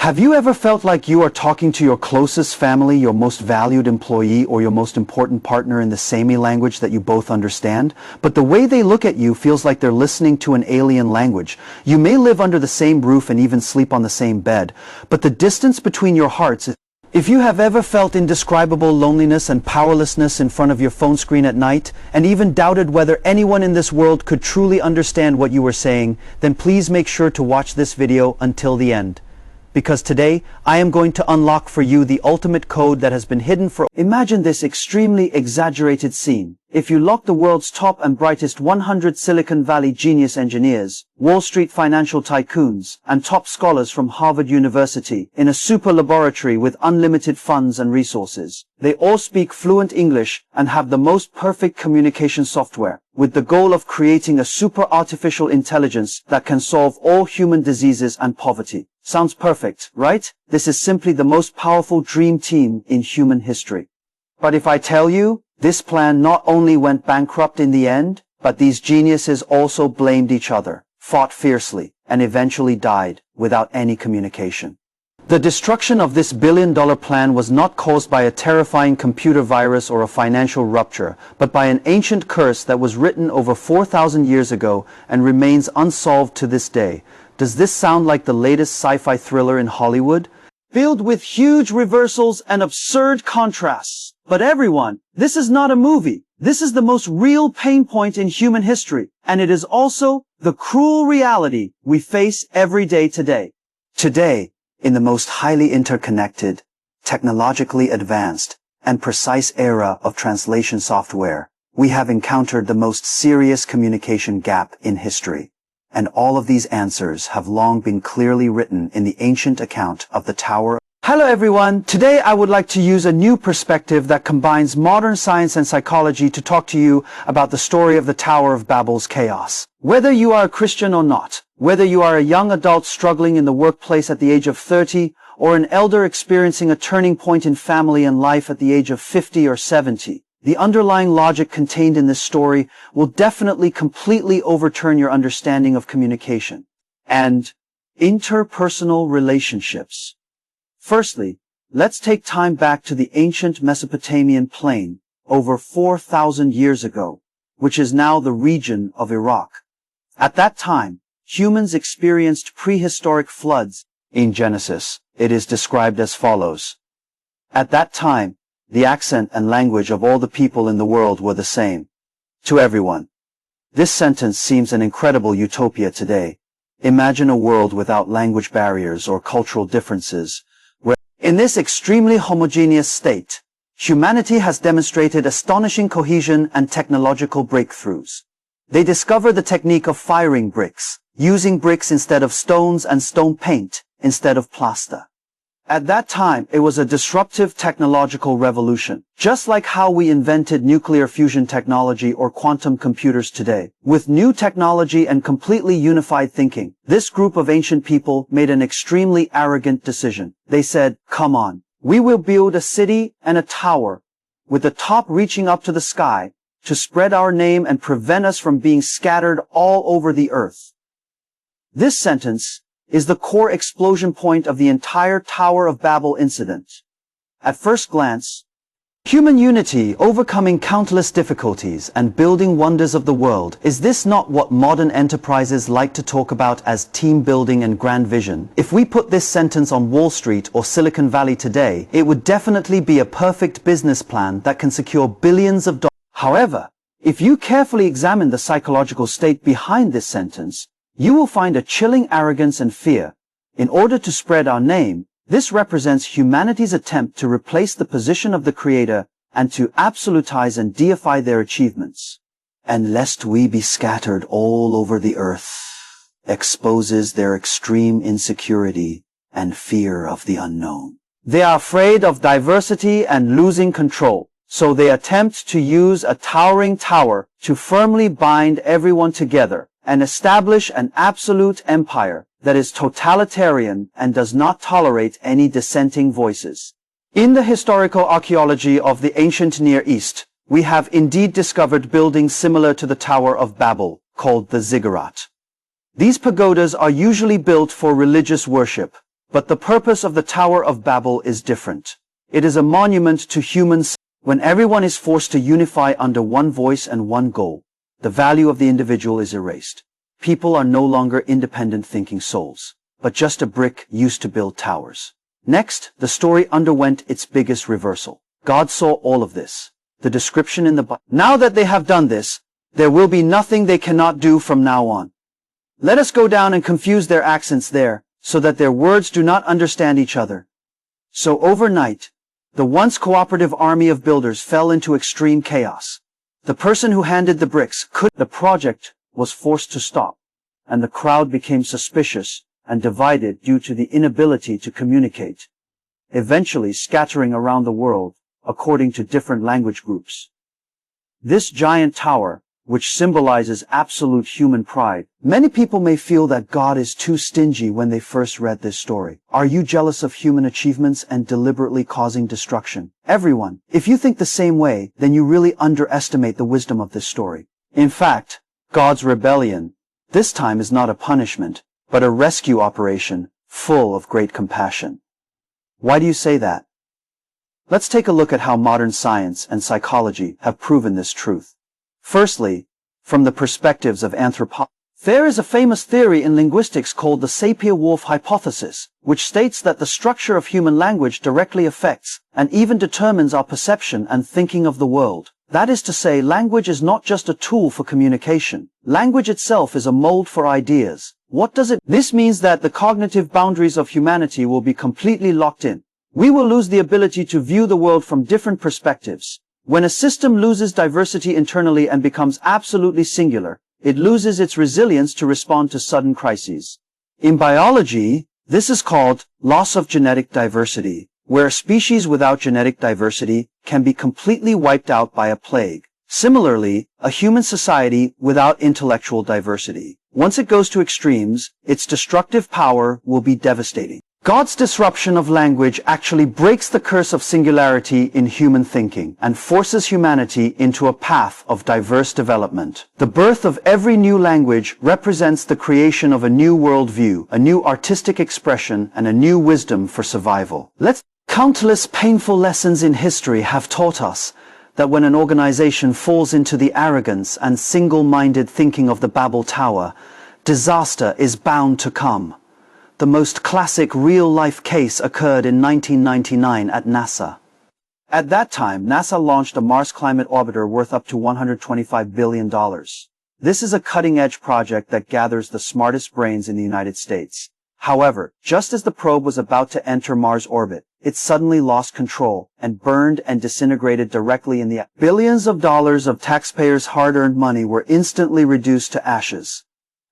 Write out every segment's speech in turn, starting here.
Have you ever felt like you are talking to your closest family, your most valued employee, or your most important partner in the same language that you both understand? But the way they look at you feels like they're listening to an alien language. You may live under the same roof and even sleep on the same bed, but the distance between your hearts is... If you have ever felt indescribable loneliness and powerlessness in front of your phone screen at night, and even doubted whether anyone in this world could truly understand what you were saying, then please make sure to watch this video until the end. Because today, I am going to unlock for you the ultimate code that has been hidden for... Imagine this extremely exaggerated scene. If you lock the world's top and brightest 100 Silicon Valley genius engineers, Wall Street financial tycoons, and top scholars from Harvard University in a super laboratory with unlimited funds and resources, they all speak fluent English and have the most perfect communication software, with the goal of creating a super artificial intelligence that can solve all human diseases and poverty. Sounds perfect, right? This is simply the most powerful dream team in human history. But if I tell you, this plan not only went bankrupt in the end, but these geniuses also blamed each other, fought fiercely, and eventually died without any communication. The destruction of this billion-dollar plan was not caused by a terrifying computer virus or a financial rupture, but by an ancient curse that was written over 4,000 years ago and remains unsolved to this day. Does this sound like the latest sci-fi thriller in Hollywood? Filled with huge reversals and absurd contrasts. But everyone, this is not a movie. This is the most real pain point in human history, and it is also the cruel reality we face every day today. Today, in the most highly interconnected, technologically advanced, and precise era of translation software, we have encountered the most serious communication gap in history. And all of these answers have long been clearly written in the ancient account of the Tower. Hello everyone, today I would like to use a new perspective that combines modern science and psychology to talk to you about the story of the Tower of Babel's chaos. Whether you are a Christian or not, whether you are a young adult struggling in the workplace at the age of 30, or an elder experiencing a turning point in family and life at the age of 50 or 70, the underlying logic contained in this story will definitely completely overturn your understanding of communication and interpersonal relationships. Firstly, let's take time back to the ancient Mesopotamian plain over 4,000 years ago, which is now the region of Iraq. At that time, humans experienced prehistoric floods. In Genesis, it is described as follows. At that time, the accent and language of all the people in the world were the same. To everyone. This sentence seems an incredible utopia today. Imagine a world without language barriers or cultural differences. In this extremely homogeneous state, humanity has demonstrated astonishing cohesion and technological breakthroughs. They discovered the technique of firing bricks, using bricks instead of stones and stone paint instead of plaster. At that time, it was a disruptive technological revolution, just like how we invented nuclear fusion technology or quantum computers today. With new technology and completely unified thinking, this group of ancient people made an extremely arrogant decision. They said, come on, we will build a city and a tower, with the top reaching up to the sky, to spread our name and prevent us from being scattered all over the earth. This sentence is the core explosion point of the entire Tower of Babel incident. At first glance, human unity, overcoming countless difficulties and building wonders of the world. Is this not what modern enterprises like to talk about as team building and grand vision? If we put this sentence on Wall Street or Silicon Valley today, it would definitely be a perfect business plan that can secure billions of dollars. However, if you carefully examine the psychological state behind this sentence, you will find a chilling arrogance and fear. In order to spread our name, this represents humanity's attempt to replace the position of the Creator and to absolutize and deify their achievements. And lest we be scattered all over the earth, exposes their extreme insecurity and fear of the unknown. They are afraid of diversity and losing control, so they attempt to use a towering tower to firmly bind everyone together and establish an absolute empire that is totalitarian and does not tolerate any dissenting voices. In the historical archaeology of the ancient Near East, we have indeed discovered buildings similar to the Tower of Babel, called the ziggurat. These pagodas are usually built for religious worship, But the purpose of the Tower of Babel is different. It is a monument to humans. When everyone is forced to unify under one voice and one goal, the value of the individual is erased. People are no longer independent thinking souls, but just a brick used to build towers. Next, the story underwent its biggest reversal. God saw all of this. The description in the Bible. Now that they have done this, there will be nothing they cannot do from now on. Let us go down and confuse their accents there, so that their words do not understand each other. So overnight, the once cooperative army of builders fell into extreme chaos. The person who handed the bricks the project was forced to stop, and the crowd became suspicious and divided due to the inability to communicate, eventually scattering around the world according to different language groups. This giant tower, which symbolizes absolute human pride. Many people may feel that God is too stingy when they first read this story. Are you jealous of human achievements and deliberately causing destruction? Everyone, if you think the same way, then you really underestimate the wisdom of this story. In fact, God's rebellion, this time is not a punishment, but a rescue operation full of great compassion. Why do you say that? Let's take a look at how modern science and psychology have proven this truth. Firstly, from the perspectives of anthropology. There is a famous theory in linguistics called the Sapir-Whorf hypothesis, which states that the structure of human language directly affects and even determines our perception and thinking of the world. That is to say, language is not just a tool for communication. Language itself is a mold for ideas. What does it mean? This means that the cognitive boundaries of humanity will be completely locked in. We will lose the ability to view the world from different perspectives. When a system loses diversity internally and becomes absolutely singular, it loses its resilience to respond to sudden crises. In biology, this is called loss of genetic diversity, where a species without genetic diversity can be completely wiped out by a plague. Similarly, a human society without intellectual diversity, once it goes to extremes, its destructive power will be devastating. God's disruption of language actually breaks the curse of singularity in human thinking and forces humanity into a path of diverse development. The birth of every new language represents the creation of a new worldview, a new artistic expression, and a new wisdom for survival. Countless painful lessons in history have taught us that when an organization falls into the arrogance and single-minded thinking of the Babel Tower, disaster is bound to come. The most classic real-life case occurred in 1999 at NASA. At that time, NASA launched a Mars climate orbiter worth up to $125 billion. This is a cutting-edge project that gathers the smartest brains in the United States. However, just as the probe was about to enter Mars orbit, it suddenly lost control and burned and disintegrated directly in the atmosphere. Billions of dollars of taxpayers' hard-earned money were instantly reduced to ashes.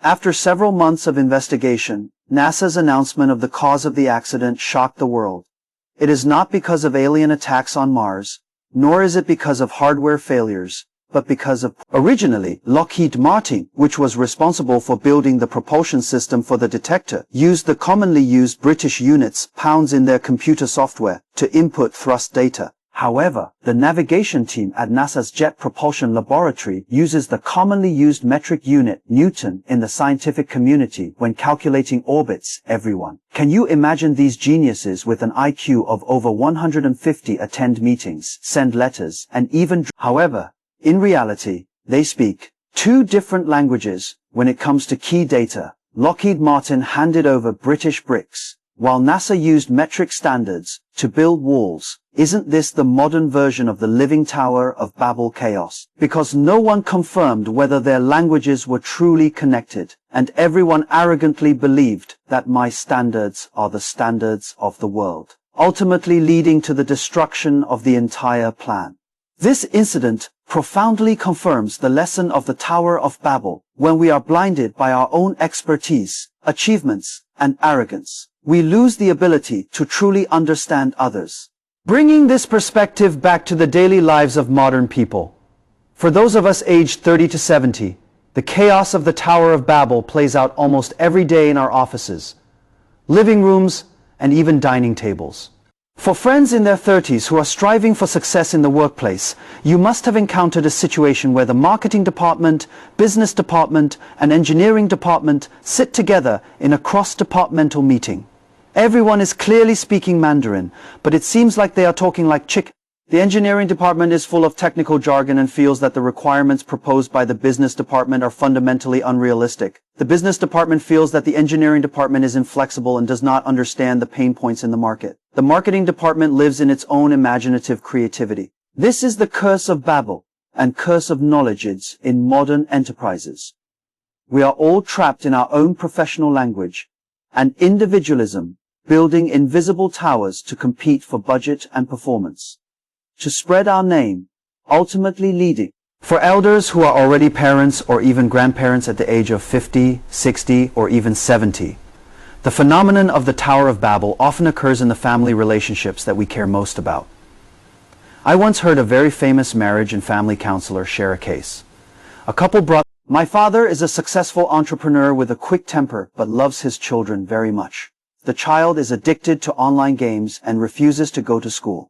After several months of investigation, NASA's announcement of the cause of the accident shocked the world. It is not because of alien attacks on Mars, nor is it because of hardware failures, but because of originally Lockheed Martin, which was responsible for building the propulsion system for the detector, used the commonly used British units, pounds in their computer software, to input thrust data. However, the navigation team at NASA's Jet Propulsion Laboratory uses the commonly used metric unit, Newton, in the scientific community when calculating orbits. Everyone. Can you imagine these geniuses with an IQ of over 150 attend meetings, send letters, and even however, in reality, they speak two different languages when it comes to key data. Lockheed Martin handed over British bricks, while NASA used metric standards to build walls. Isn't this the modern version of the living Tower of Babel chaos? Because no one confirmed whether their languages were truly connected, and everyone arrogantly believed that my standards are the standards of the world, ultimately leading to the destruction of the entire plan. This incident profoundly confirms the lesson of the Tower of Babel. When we are blinded by our own expertise, achievements, and arrogance, we lose the ability to truly understand others. Bringing this perspective back to the daily lives of modern people. For those of us aged 30 to 70, the chaos of the Tower of Babel plays out almost every day in our offices, living rooms, and even dining tables. For friends in their 30s who are striving for success in the workplace, you must have encountered a situation where the marketing department, business department, and engineering department sit together in a cross-departmental meeting. Everyone is clearly speaking Mandarin, but it seems like they are talking like chick. The engineering department is full of technical jargon and feels that the requirements proposed by the business department are fundamentally unrealistic. The business department feels that the engineering department is inflexible and does not understand the pain points in the market. The marketing department lives in its own imaginative creativity. This is the curse of Babel and curse of knowledge in modern enterprises. We are all trapped in our own professional language and individualism, building invisible towers to compete for budget and performance, to spread our name, ultimately leading. For elders who are already parents or even grandparents at the age of 50, 60, or even 70, the phenomenon of the Tower of Babel often occurs in the family relationships that we care most about. I once heard a very famous marriage and family counselor share a case. A couple brought, "My father is a successful entrepreneur with a quick temper but loves his children very much. The child is addicted to online games and refuses to go to school."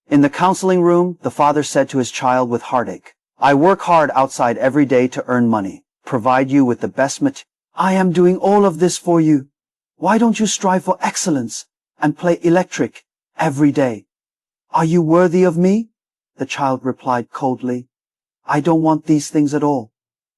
In the counseling room, the father said to his child with heartache, "I work hard outside every day to earn money, provide you with the best material. I am doing all of this for you. Why don't you strive for excellence and play electric every day?" "Are you worthy of me?" the child replied coldly. "I don't want these things at all.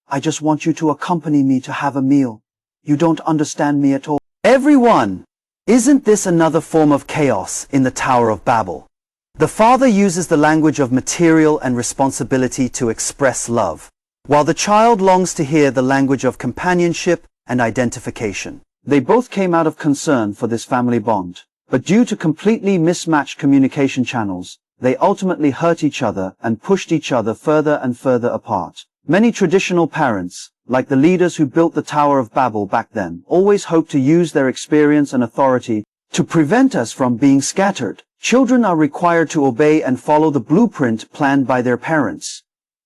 I just want you to accompany me to have a meal. You don't understand me at all." Everyone! Isn't this another form of chaos in the Tower of Babel? The father uses the language of material and responsibility to express love, while the child longs to hear the language of companionship and identification. They both came out of concern for this family bond, but due to completely mismatched communication channels, they ultimately hurt each other and pushed each other further and further apart. Many traditional parents, like the leaders who built the Tower of Babel back then, always hope to use their experience and authority to prevent us from being scattered. Children are required to obey and follow the blueprint planned by their parents.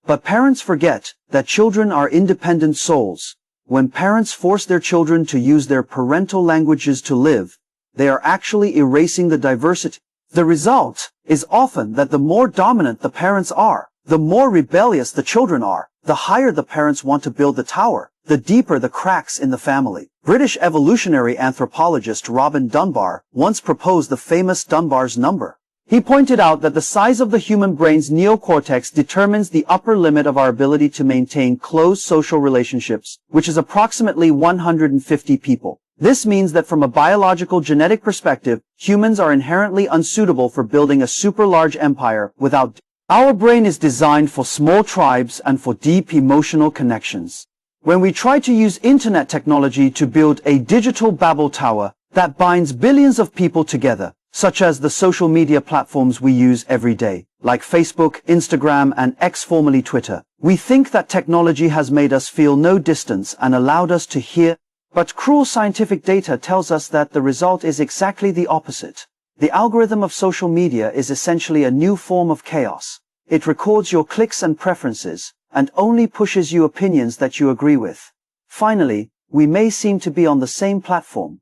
But parents forget that children are independent souls. When parents force their children to use their parental languages to live, they are actually erasing the diversity. The result is often that the more dominant the parents are, the more rebellious the children are. The higher the parents want to build the tower, the deeper the cracks in the family. British evolutionary anthropologist Robin Dunbar once proposed the famous Dunbar's number. He pointed out that the size of the human brain's neocortex determines the upper limit of our ability to maintain close social relationships, which is approximately 150 people. This means that from a biological genetic perspective, humans are inherently unsuitable for building a super large empire without. Our brain is designed for small tribes and for deep emotional connections. When we try to use internet technology to build a digital Babel tower that binds billions of people together, such as the social media platforms we use every day, like Facebook, Instagram, and X, formerly Twitter, we think that technology has made us feel no distance and allowed us to hear. But cruel scientific data tells us that the result is exactly the opposite. The algorithm of social media is essentially a new form of chaos. It records your clicks and preferences, and only pushes you opinions that you agree with. Finally, we may seem to be on the same platform.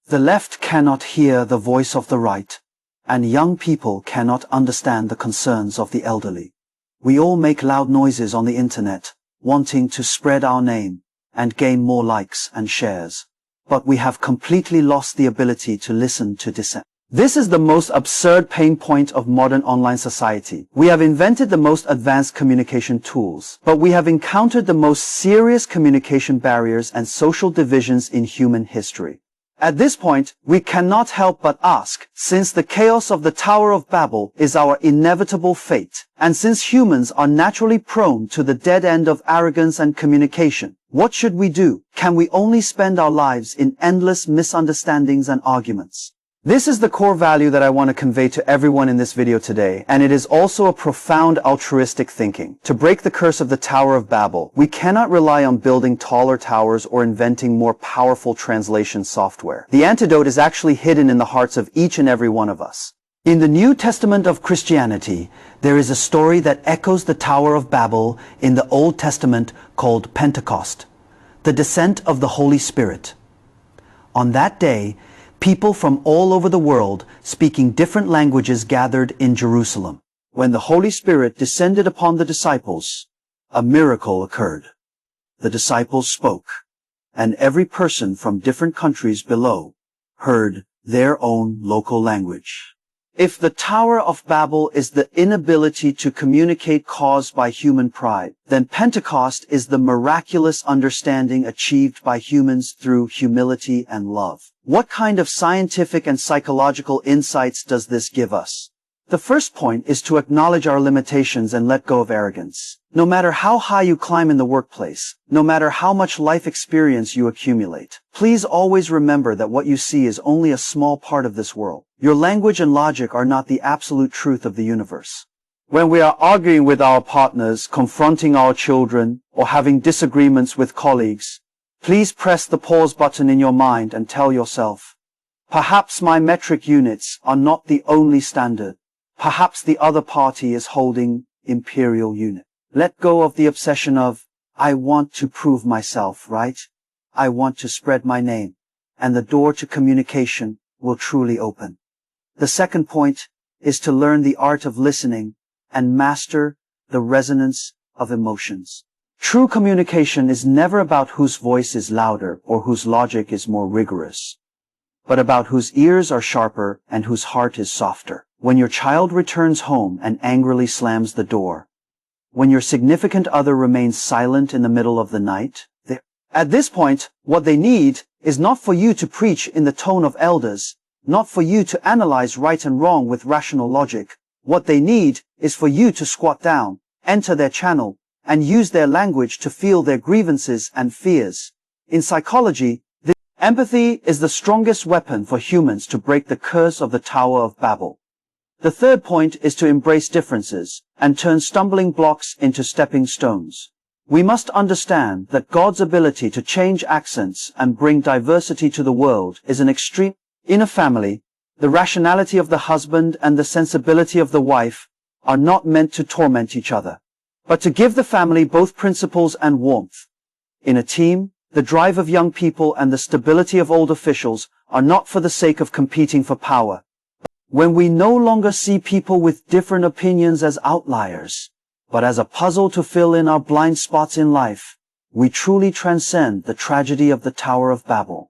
The left cannot hear the voice of the right, and young people cannot understand the concerns of the elderly. We all make loud noises on the internet, wanting to spread our name and gain more likes and shares. But we have completely lost the ability to listen to dissent. This is the most absurd pain point of modern online society. We have invented the most advanced communication tools, but we have encountered the most serious communication barriers and social divisions in human history. At this point, we cannot help but ask, since the chaos of the Tower of Babel is our inevitable fate, and since humans are naturally prone to the dead end of arrogance and communication, what should we do? Can we only spend our lives in endless misunderstandings and arguments? This is the core value that I want to convey to everyone in this video today, and it is also a profound altruistic thinking. To break the curse of the Tower of Babel, we cannot rely on building taller towers or inventing more powerful translation software. The antidote is actually hidden in the hearts of each and every one of us. In the New Testament of Christianity, there is a story that echoes the Tower of Babel in the Old Testament called Pentecost, the descent of the Holy Spirit. On that day, people from all over the world, speaking different languages, gathered in Jerusalem. When the Holy Spirit descended upon the disciples, a miracle occurred. The disciples spoke, and every person from different countries below heard their own local language. If the Tower of Babel is the inability to communicate caused by human pride, then Pentecost is the miraculous understanding achieved by humans through humility and love. What kind of scientific and psychological insights does this give us? The first point is to acknowledge our limitations and let go of arrogance. No matter how high you climb in the workplace, no matter how much life experience you accumulate, please always remember that what you see is only a small part of this world. Your language and logic are not the absolute truth of the universe. When we are arguing with our partners, confronting our children, or having disagreements with colleagues, please press the pause button in your mind and tell yourself, perhaps my metric units are not the only standard. Perhaps the other party is holding imperial unit. Let go of the obsession of, I want to prove myself, right? I want to spread my name. And the door to communication will truly open. The second point is to learn the art of listening and master the resonance of emotions. True communication is never about whose voice is louder or whose logic is more rigorous, but about whose ears are sharper and whose heart is softer. When your child returns home and angrily slams the door, when your significant other remains silent in the middle of the night, at this point, what they need is not for you to preach in the tone of elders, not for you to analyze right and wrong with rational logic. What they need is for you to squat down, enter their channel, and use their language to feel their grievances and fears. In psychology, empathy is the strongest weapon for humans to break the curse of the Tower of Babel. The third point is to embrace differences and turn stumbling blocks into stepping stones. We must understand that God's ability to change accents and bring diversity to the world is an extreme. In a family, the rationality of the husband and the sensibility of the wife are not meant to torment each other, but to give the family both principles and warmth. In a team, the drive of young people and the stability of old officials are not for the sake of competing for power. When we no longer see people with different opinions as outliers, but as a puzzle to fill in our blind spots in life, we truly transcend the tragedy of the Tower of Babel.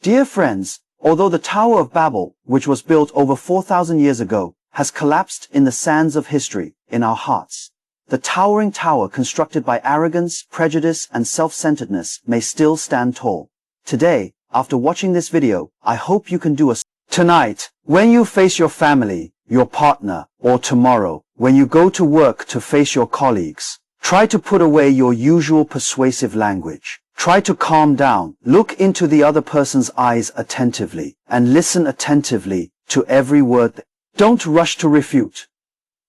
Dear friends, although the Tower of Babel, which was built over 4,000 years ago, has collapsed in the sands of history, in our hearts, the towering tower constructed by arrogance, prejudice, and self-centeredness may still stand tall. Today, after watching this video, I hope you can do a Tonight, when you face your family, your partner, or tomorrow, when you go to work to face your colleagues, try to put away your usual persuasive language. Try to calm down, look into the other person's eyes attentively, and listen attentively to every word. Don't rush to refute.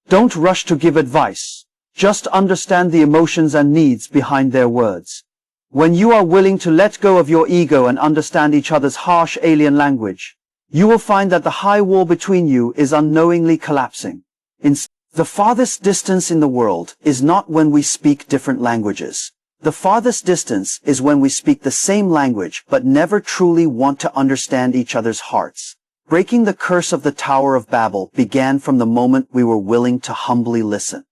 Don't rush to give advice. Just understand the emotions and needs behind their words. When you are willing to let go of your ego and understand each other's harsh alien language, you will find that the high wall between you is unknowingly collapsing. The farthest distance in the world is not when we speak different languages. The farthest distance is when we speak the same language but never truly want to understand each other's hearts. Breaking the curse of the Tower of Babel began from the moment we were willing to humbly listen.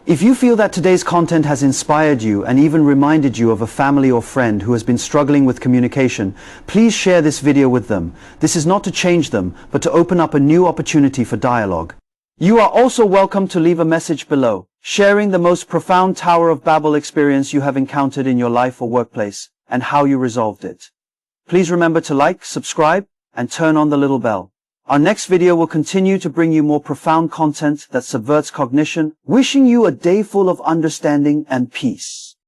If you feel that today's content has inspired you and even reminded you of a family or friend who has been struggling with communication, please share this video with them. This is not to change them, but to open up a new opportunity for dialogue. You are also welcome to leave a message below, sharing the most profound Tower of Babel experience you have encountered in your life or workplace, and how you resolved it. Please remember to like, subscribe, and turn on the little bell. Our next video will continue to bring you more profound content that subverts cognition, wishing you a day full of understanding and peace.